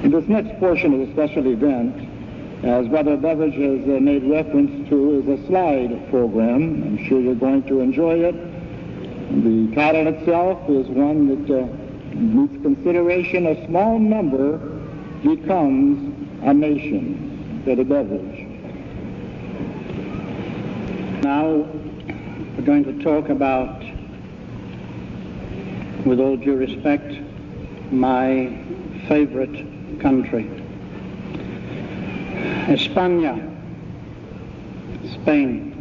This next portion of the special event, as Brother Beveridge has made reference to, is a slide program. I'm sure you're going to enjoy it. The title itself is one that needs consideration. A small number becomes a nation. Brother Beveridge. Now we're going to talk about, with all due respect, my favorite country, España, Spain,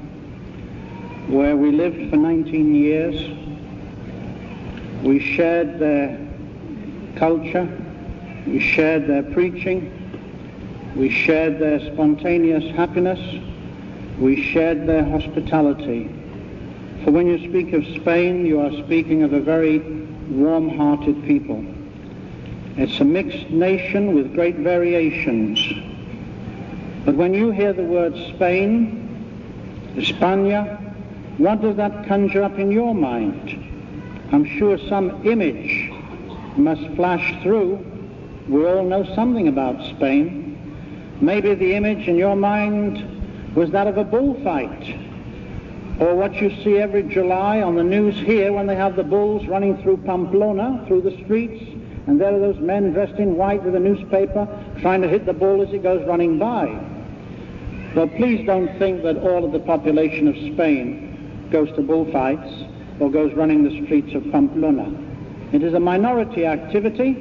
where we lived for 19 years. We shared their culture, we shared their preaching, we shared their spontaneous happiness, we shared their hospitality. For when you speak of Spain, you are speaking of a very warm-hearted people. It's a mixed nation with great variations. But when you hear the word Spain, España, what does that conjure up in your mind? I'm sure some image must flash through. We all know something about Spain. Maybe the image in your mind was that of a bullfight, or what you see every July on the news here when they have the bulls running through Pamplona, through the streets, and there are those men dressed in white with a newspaper trying to hit the bull as it goes running by. Well, please don't think that all of the population of Spain goes to bullfights or goes running the streets of Pamplona. It is a minority activity,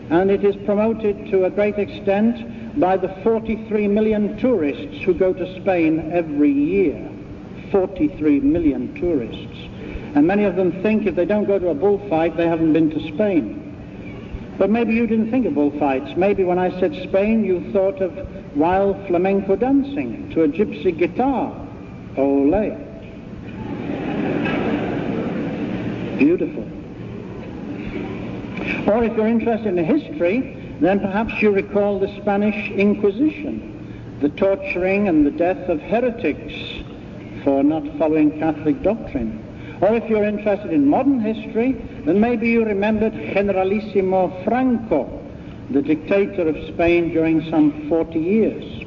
and it is promoted to a great extent by the 43 million tourists who go to Spain every year. 43 million tourists. And many of them think if they don't go to a bullfight, they haven't been to Spain. But maybe you didn't think of bullfights. Maybe when I said Spain, you thought of wild flamenco dancing to a gypsy guitar. Ole. Beautiful. Or if you're interested in the history, then perhaps you recall the Spanish Inquisition, the torturing and the death of heretics for not following Catholic doctrine. Or if you're interested in modern history, then maybe you remembered Generalissimo Franco, the dictator of Spain during some 40 years.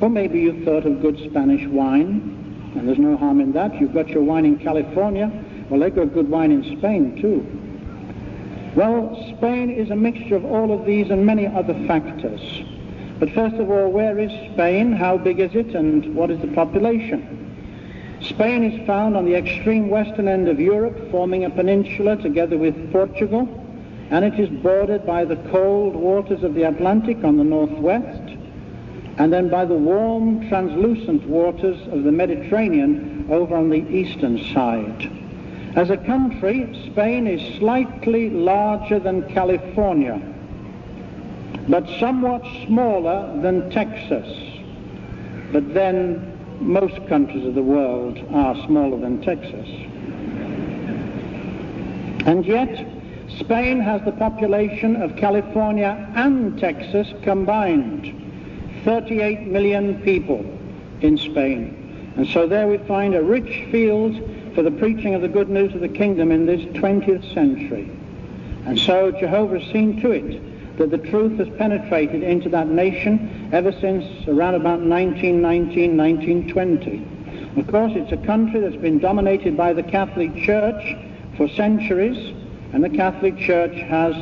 Or maybe you thought of good Spanish wine, and there's no harm in that. You've got your wine in California. Well, they've got good wine in Spain too. Well, Spain is a mixture of all of these and many other factors. But first of all, where is Spain? How big is it? And what is the population? Spain is found on the extreme western end of Europe, forming a peninsula together with Portugal, and it is bordered by the cold waters of the Atlantic on the northwest, and then by the warm, translucent waters of the Mediterranean over on the eastern side. As a country, Spain is slightly larger than California, but somewhat smaller than Texas. But then most countries of the world are smaller than Texas. And yet, Spain has the population of California and Texas combined. 38 million people in Spain. And so there we find a rich field for the preaching of the good news of the kingdom in this 20th century. And so Jehovah has seen to it that the truth has penetrated into that nation ever since around about 1919, 1920. Of course, it's a country that's been dominated by the Catholic Church for centuries, and the Catholic Church has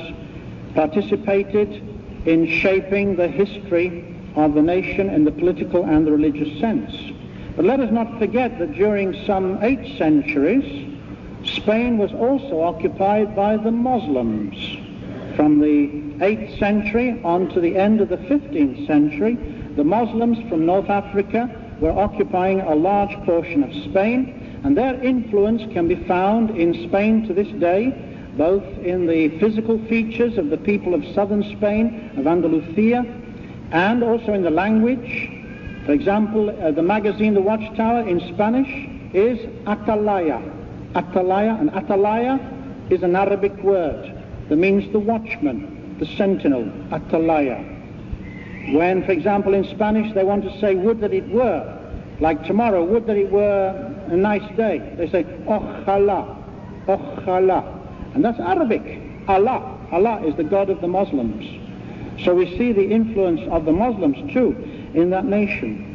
participated in shaping the history of the nation in the political and the religious sense. But let us not forget that during some 8 centuries, Spain was also occupied by the Muslims. From the 8th century on to the end of the 15th century, the Muslims from North Africa were occupying a large portion of Spain, and their influence can be found in Spain to this day, both in the physical features of the people of southern Spain, of Andalusia, and also in the language. For example, the magazine The Watchtower in Spanish is Atalaya. Atalaya, and Atalaya is an Arabic word that means the watchman, the sentinel, Atalaya. When, for example, in Spanish they want to say, would that it were, like tomorrow, would that it were a nice day, they say, Ojalá, Ojalá. And that's Arabic. Allah. Allah is the God of the Muslims. So we see the influence of the Muslims too in that nation.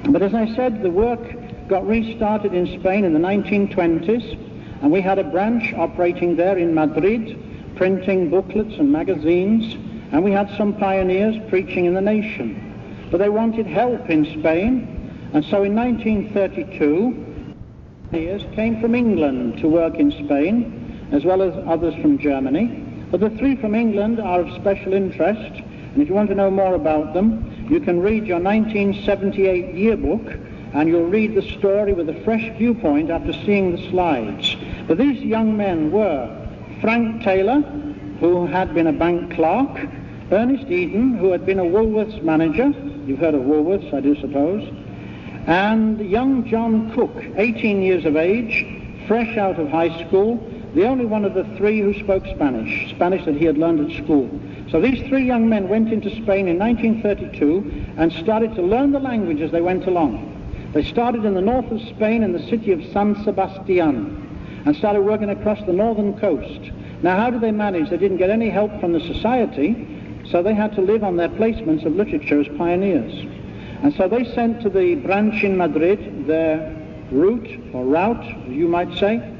But as I said, the work got restarted in Spain in the 1920s, and we had a branch operating there in Madrid, printing booklets and magazines, and we had some pioneers preaching in the nation. But they wanted help in Spain, and so in 1932, pioneers came from England to work in Spain, as well as others from Germany. But the three from England are of special interest, and if you want to know more about them, you can read your 1978 yearbook, and you'll read the story with a fresh viewpoint after seeing the slides. But these young men were Frank Taylor, who had been a bank clerk, Ernest Eden, who had been a Woolworths manager. You've heard of Woolworths, I do suppose. And young John Cook, 18 years of age, fresh out of high school, the only one of the three who spoke Spanish that he had learned at school. So these three young men went into Spain in 1932 and started to learn the language as they went along. They started in the north of Spain in the city of San Sebastián and started working across the northern coast. Now, how did they manage? They didn't get any help from the society, so they had to live on their placements of literature as pioneers. And so they sent to the branch in Madrid their route, as you might say,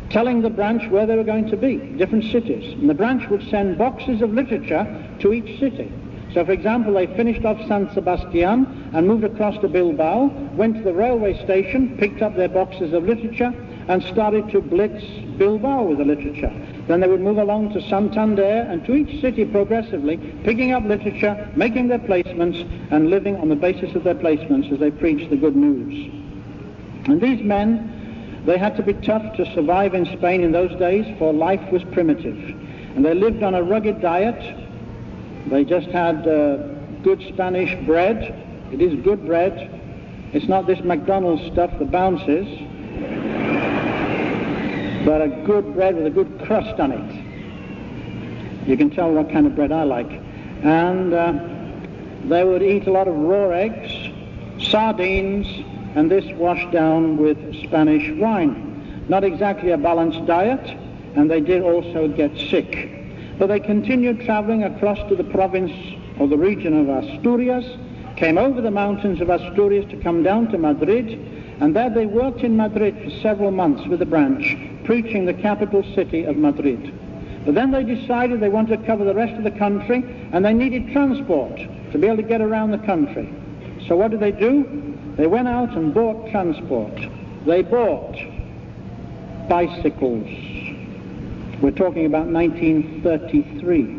telling the branch where they were going to be, different cities. And the branch would send boxes of literature to each city. So, for example, they finished off San Sebastián and moved across to Bilbao, went to the railway station, picked up their boxes of literature, and started to blitz Bilbao with the literature. Then they would move along to Santander and to each city progressively, picking up literature, making their placements, and living on the basis of their placements as they preached the good news. And these men, they had to be tough to survive in Spain in those days, for life was primitive. And they lived on a rugged diet. They just had good Spanish bread. It is good bread. It's not this McDonald's stuff that bounces, but a good bread with a good crust on it. You can tell what kind of bread I like. And they would eat a lot of raw eggs, sardines, and this washed down with Spanish wine. Not exactly a balanced diet, and they did also get sick. But they continued traveling across to the province or the region of Asturias, came over the mountains of Asturias to come down to Madrid, and there they worked in Madrid for several months with the branch, preaching the capital city of Madrid. But then they decided they wanted to cover the rest of the country, and they needed transport to be able to get around the country. So what did they do? They went out and bought transport. They bought bicycles. We're talking about 1933.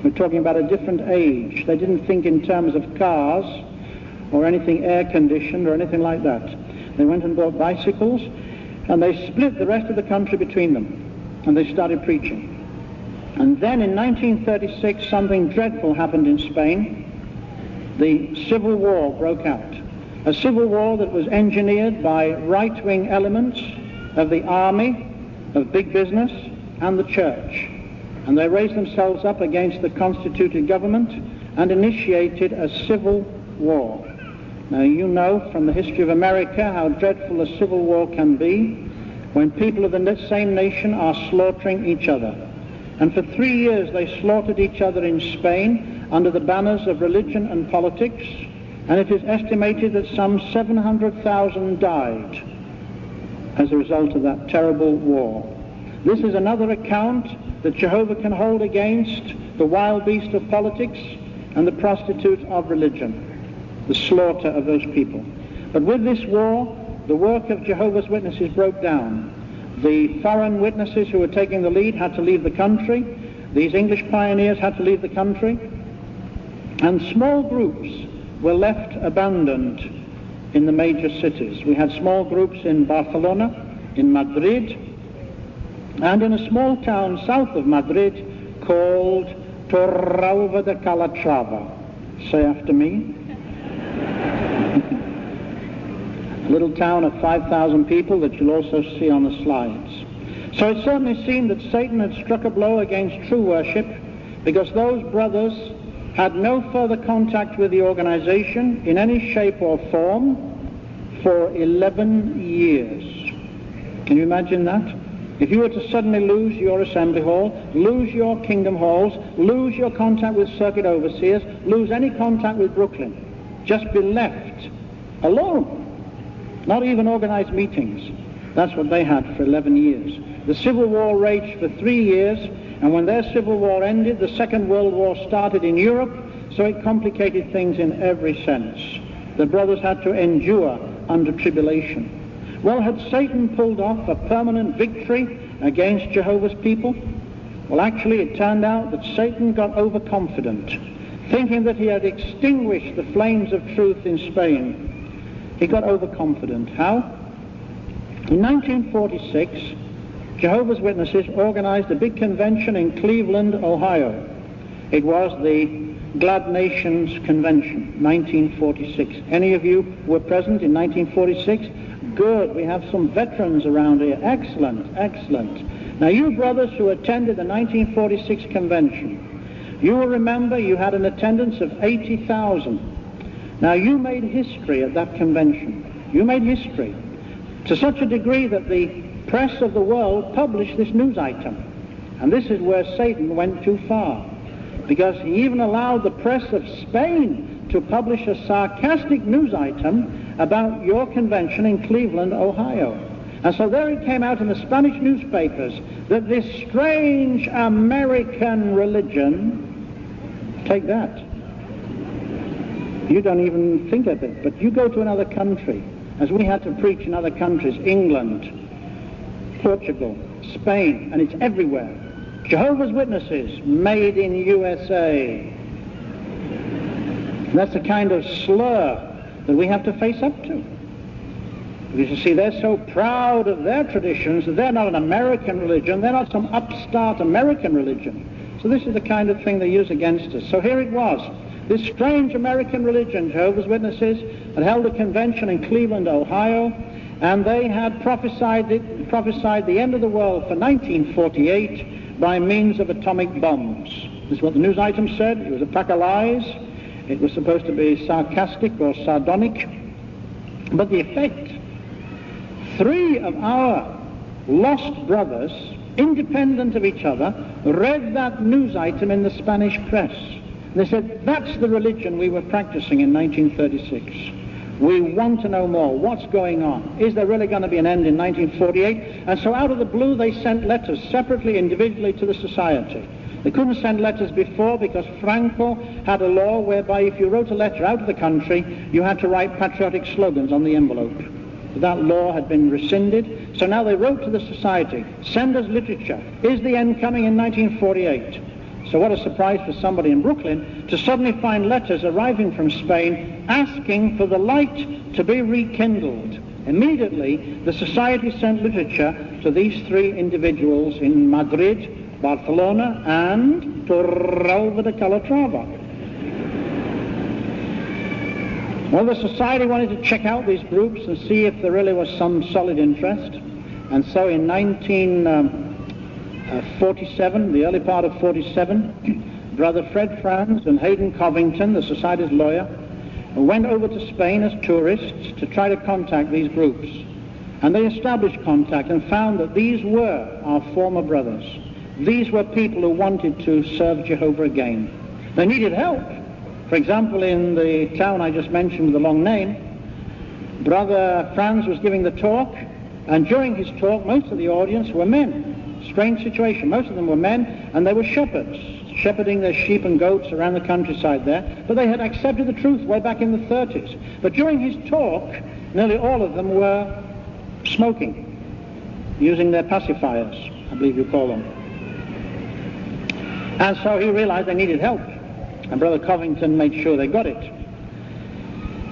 We're talking about a different age. They didn't think in terms of cars or anything air-conditioned or anything like that. They went and bought bicycles, and they split the rest of the country between them, and they started preaching. And then in 1936, something dreadful happened in Spain. The Civil War broke out. A civil war that was engineered by right-wing elements of the army, of big business, and the church. And they raised themselves up against the constituted government and initiated a civil war. Now, you know from the history of America how dreadful a civil war can be when people of the same nation are slaughtering each other. And for 3 years they slaughtered each other in Spain under the banners of religion and politics, and it is estimated that some 700,000 died as a result of that terrible war. This is another account that Jehovah can hold against the wild beast of politics and the prostitute of religion, the slaughter of those people. But with this war, the work of Jehovah's Witnesses broke down. The foreign witnesses who were taking the lead had to leave the country. These English pioneers had to leave the country. And small groups were left abandoned in the major cities. We had small groups in Barcelona, in Madrid, and in a small town south of Madrid called Torralba de Calatrava. Say after me. A little town of 5,000 people that you'll also see on the slides. So it certainly seemed that Satan had struck a blow against true worship, because those brothers had no further contact with the organization in any shape or form for 11 years. Can you imagine that? If you were to suddenly lose your assembly hall, lose your kingdom halls, lose your contact with circuit overseers, lose any contact with Brooklyn, just be left alone, not even organized meetings. That's what they had for 11 years. The Civil War raged for 3 years, and when their Civil War ended, the Second World War started in Europe, so it complicated things in every sense. The brothers had to endure under tribulation. Well, had Satan pulled off a permanent victory against Jehovah's people? Well, actually, it turned out that Satan got overconfident, thinking that he had extinguished the flames of truth in Spain. He got overconfident. How? In 1946, Jehovah's Witnesses organized a big convention in Cleveland, Ohio. It was the Glad Nations Convention, 1946. Any of you were present in 1946? Good, we have some veterans around here. Excellent, excellent. Now you brothers who attended the 1946 convention, you will remember you had an attendance of 80,000. Now you made history at that convention. You made history to such a degree that the press of the world published this news item. And this is where Satan went too far, because he even allowed the press of Spain to publish a sarcastic news item about your convention in Cleveland, Ohio. And so there it came out in the Spanish newspapers that this strange American religion, take that. You don't even think of it, but you go to another country, as we had to preach in other countries, England, Portugal, Spain, and it's everywhere. Jehovah's Witnesses, made in USA. That's the kind of slur that we have to face up to. Because you see, they're so proud of their traditions that they're not an American religion, they're not some upstart American religion. So this is the kind of thing they use against us. So here it was, this strange American religion, Jehovah's Witnesses, had held a convention in Cleveland, Ohio, and they had prophesied the end of the world for 1948 by means of atomic bombs. This is what the news item said. It was a pack of lies. It was supposed to be sarcastic or sardonic. But the effect, 3 of our lost brothers, independent of each other, read that news item in the Spanish press. And they said, that's the religion we were practicing in 1936. We want to know more. What's going on? Is there really going to be an end in 1948? And so out of the blue they sent letters separately, individually to the society. They couldn't send letters before because Franco had a law whereby if you wrote a letter out of the country, you had to write patriotic slogans on the envelope. That law had been rescinded. So now they wrote to the society, send us literature. Is the end coming in 1948? So what a surprise for somebody in Brooklyn to suddenly find letters arriving from Spain asking for the light to be rekindled. Immediately, the society sent literature to these 3 individuals in Madrid, Barcelona, and Torralba de Calatrava. Well, the society wanted to check out these groups and see if there really was some solid interest. And so in 1947, the early part of 47, Brother Fred Franz and Hayden Covington, the society's lawyer, went over to Spain as tourists to try to contact these groups. And they established contact and found that these were our former brothers. These were people who wanted to serve Jehovah again. They needed help. For example, in the town I just mentioned with the long name, Brother Franz was giving the talk, and during his talk, most of the audience were men. Strange situation. Most of them were men, and they were shepherds, shepherding their sheep and goats around the countryside there, but they had accepted the truth way back in the 30s. But during his talk, nearly all of them were smoking, using their pacifiers, I believe you call them. And so he realized they needed help, and Brother Covington made sure they got it.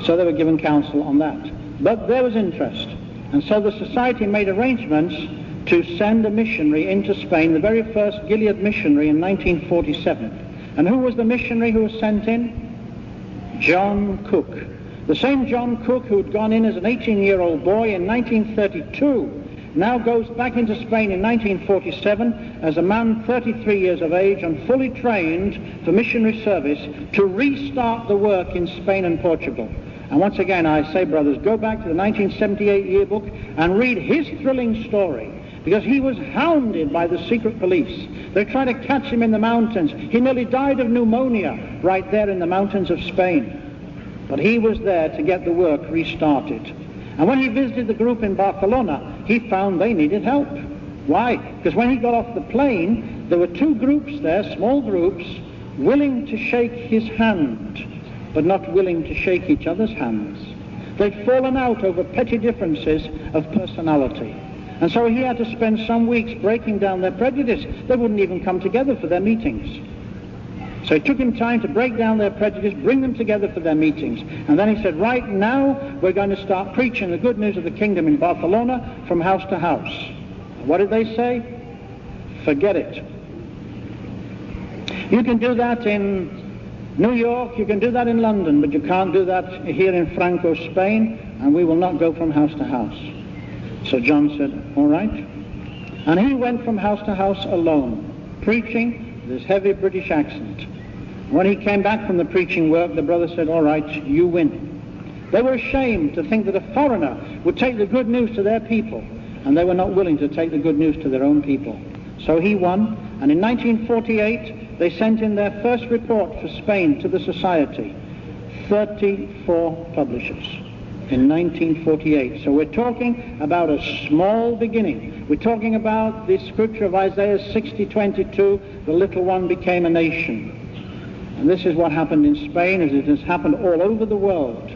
So they were given counsel on that. But there was interest, and so the society made arrangements to send a missionary into Spain, the very first Gilead missionary in 1947. And who was the missionary who was sent in? John Cook. The same John Cook who'd gone in as an 18-year-old boy in 1932 now goes back into Spain in 1947 as a man 33 years of age and fully trained for missionary service to restart the work in Spain and Portugal. And once again I say, brothers, go back to the 1978 yearbook and read his thrilling story because he was hounded by the secret police. They tried to catch him in the mountains. He nearly died of pneumonia right there in the mountains of Spain. But he was there to get the work restarted. And when he visited the group in Barcelona, he found they needed help. Why? Because when he got off the plane, there were two groups there, small groups, willing to shake his hand, but not willing to shake each other's hands. They'd fallen out over petty differences of personality. And so he had to spend some weeks breaking down their prejudice. They wouldn't even come together for their meetings. So it took him time to break down their prejudice, bring them together for their meetings. And then he said, right now, we're going to start preaching the good news of the kingdom in Barcelona from house to house. What did they say? Forget it. You can do that in New York, you can do that in London, but you can't do that here in Franco, Spain, and we will not go from house to house. So John said, all right. And he went from house to house alone, preaching this heavy British accent. When he came back from the preaching work, the brother said, all right, you win. They were ashamed to think that a foreigner would take the good news to their people, and they were not willing to take the good news to their own people. So he won, and in 1948, they sent in their first report for Spain to the society. 34 publishers in 1948. So we're talking about a small beginning. We're talking about the scripture of Isaiah 60:22, the little one became a nation. And this is what happened in Spain, as it has happened all over the world.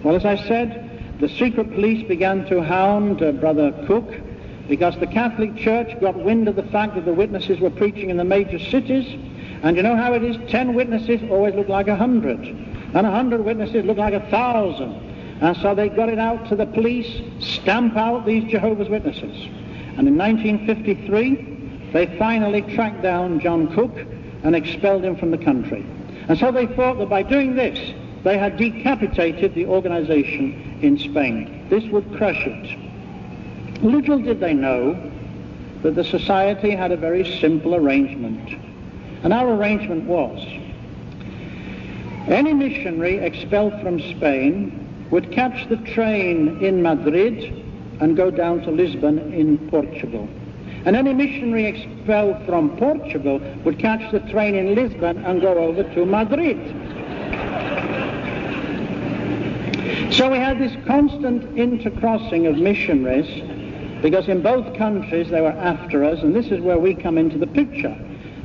Well, as I said, the secret police began to hound Brother Cook, because the Catholic Church got wind of the fact that the witnesses were preaching in the major cities. And you know how it is? 10 witnesses always look like 100. And 100 witnesses look like 1,000. And so they got it out to the police, stamp out these Jehovah's Witnesses. And in 1953, they finally tracked down John Cook and expelled him from the country. And so they thought that by doing this, they had decapitated the organization in Spain. This would crush it. Little did they know that the society had a very simple arrangement. And our arrangement was, any missionary expelled from Spain would catch the train in Madrid and go down to Lisbon in Portugal. And any missionary expelled from Portugal would catch the train in Lisbon and go over to Madrid. So we had this constant intercrossing of missionaries, because in both countries they were after us, and this is where we come into the picture.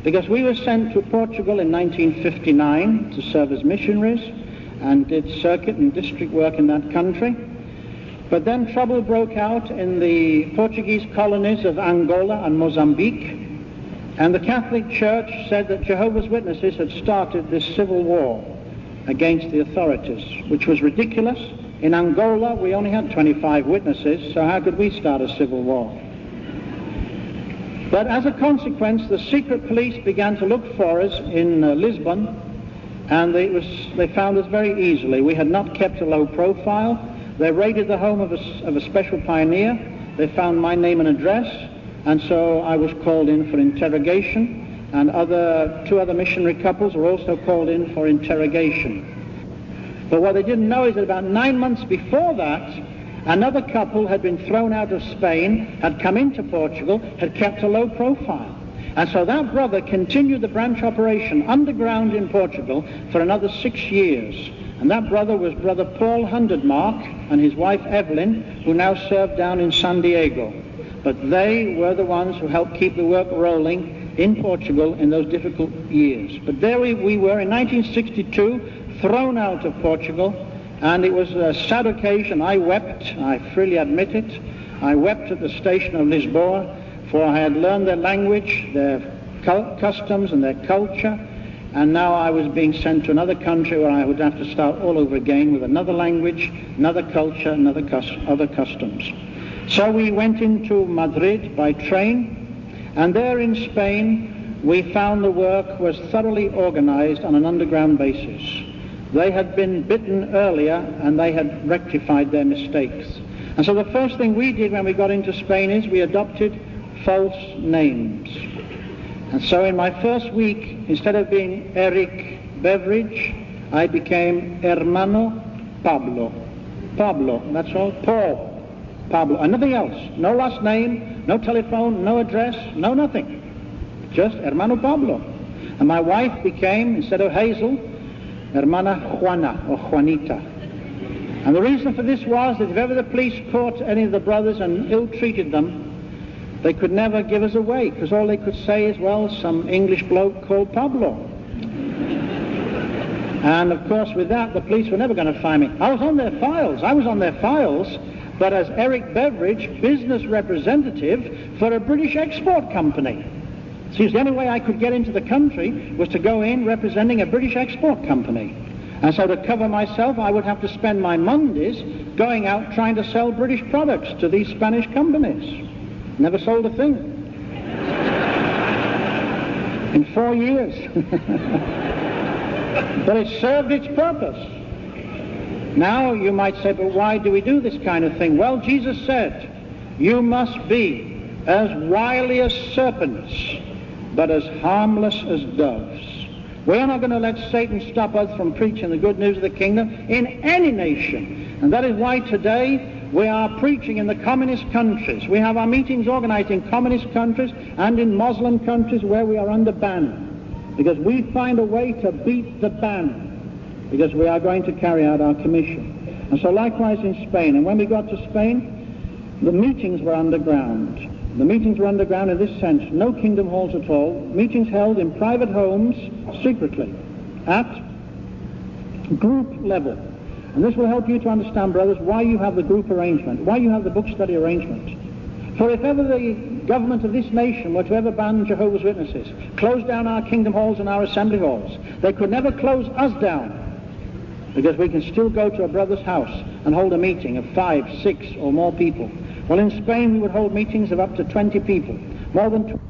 Because we were sent to Portugal in 1959 to serve as missionaries, and did circuit and district work in that country. But then trouble broke out in the Portuguese colonies of Angola and Mozambique, and the Catholic Church said that Jehovah's Witnesses had started this civil war against the authorities, which was ridiculous. In Angola, we only had 25 witnesses, so how could we start a civil war? But as a consequence, the secret police began to look for us in Lisbon, and they found us very easily. We had not kept a low profile. They raided the home of a special pioneer. They found my name and address, and so I was called in for interrogation, and two other missionary couples were also called in for interrogation. But what they didn't know is that about 9 months before that, another couple had been thrown out of Spain, had come into Portugal, had kept a low profile. And so that brother continued the branch operation underground in Portugal for another 6 years. And that brother was Brother Paul Hundertmark and his wife Evelyn, who now serve down in San Diego. But they were the ones who helped keep the work rolling in Portugal in those difficult years. But there we were in 1962, thrown out of Portugal, and it was a sad occasion. I wept, I freely admit it. I wept at the station of Lisboa, for I had learned their language, their customs and their culture, and now I was being sent to another country where I would have to start all over again with another language, another culture, other customs. So we went into Madrid by train, and there in Spain we found the work was thoroughly organized on an underground basis. They had been bitten earlier, and they had rectified their mistakes. And so the first thing we did when we got into Spain is we adopted false names. And so in my first week, instead of being Eric Beveridge, I became Hermano Pablo. Pablo, that's all. Paul. Pablo, and nothing else. No last name, no telephone, no address, no nothing. Just Hermano Pablo. And my wife became, instead of Hazel, Hermana Juana or Juanita. And the reason for this was that if ever the police caught any of the brothers and ill-treated them, they could never give us away, because all they could say is, well, some English bloke called Pablo. And of course with that the police were never going to find me. I was on their files, but as Eric Beveridge, business representative for a British export company. See, the only way I could get into the country was to go in representing a British export company. And so to cover myself, I would have to spend my Mondays going out trying to sell British products to these Spanish companies. Never sold a thing. In 4 years. But it served its purpose. Now you might say, but why do we do this kind of thing? Well, Jesus said, you must be as wily as serpents, but as harmless as doves. We are not going to let Satan stop us from preaching the good news of the kingdom in any nation. And that is why today we are preaching in the communist countries. We have our meetings organized in communist countries and in Muslim countries where we are under ban. Because we find a way to beat the ban. Because we are going to carry out our commission. And so likewise in Spain. And when we got to Spain, the meetings were underground. The meetings were underground in this sense. No kingdom halls at all. Meetings held in private homes, secretly, at group level. And this will help you to understand, brothers, why you have the group arrangement, why you have the book study arrangement. For if ever the government of this nation were to ever ban Jehovah's Witnesses, close down our kingdom halls and our assembly halls, they could never close us down, because we can still go to a brother's house and hold a meeting of 5, 6 or more people. Well, in Spain we would hold meetings of up to 20 people, more than 20.